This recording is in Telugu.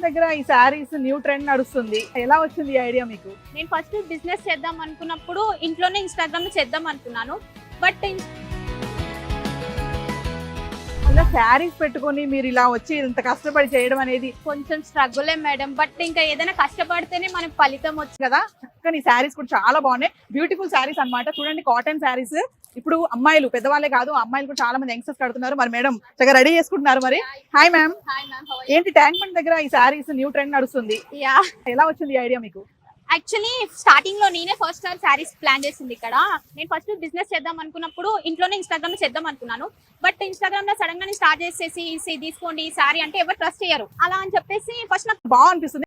దగ్గర ఈ శారీస్ న్యూ ట్రెండ్ నడుస్తుంది. ఎలా వచ్చింది ఈ ఐడియా మీకు? నేను ఫస్ట్ బిజినెస్ చేద్దాం అనుకున్నప్పుడు ఇంట్లోనే ఇన్స్టాగ్రామ్ చేద్దాం అనుకున్నాను. బట్ అలా శారీస్ పెట్టుకొని మీరు ఇలా వచ్చి ఇంత కష్టపడి చేయడం అనేది కొంచెం స్ట్రగులే మేడం. బట్ ఇంకా ఏదైనా కష్టపడితేనే మనకి ఫలితం వచ్చింది. కదా. చక్కని శారీస్ కూడా చాలా బాగున్నాయి. బ్యూటిఫుల్ శారీస్ అన్నమాట. చూడండి, కాటన్ శారీస్. ఇప్పుడు అమ్మాయిలు, పెద్దవాళ్ళే కాదు, అమ్మాయిలు కూడా చాలా మంది యంగ్స్టర్స్ కడుతున్నారు. మరి మేడం చక్కగా రెడీ చేసుకుంటున్నారు. మరి హాయ్ మ్యామ్, ఏంటి ట్యాంక్ బండ్ దగ్గర ఈ శారీస్ న్యూ ట్రెండ్ నడుస్తుంది. యా, ఎలా వచ్చింది ఈ ఐడియా మీకు? యాక్చువల్లీ స్టార్టింగ్ లో నేనే ఫస్ట్ సార్ శారీస్ ప్లాన్ చేసింది ఇక్కడ. నేను ఫస్ట్ బిజినెస్ చేద్దాం అనుకున్నప్పుడు ఇంట్లోనే ఇన్స్టాగ్రామ్ చేద్దాం అనుకున్నాను. బట్ ఇన్స్టాగ్రామ్ లో సడన్ గా స్టార్ట్ చేసేసి తీసుకోండి ఈ శారీ అంటే ఎవరు ట్రస్ట్ చేయరు. అలా అని చెప్పేసి ఫస్ట్ నాకు బాగా అనిపిస్తుంది.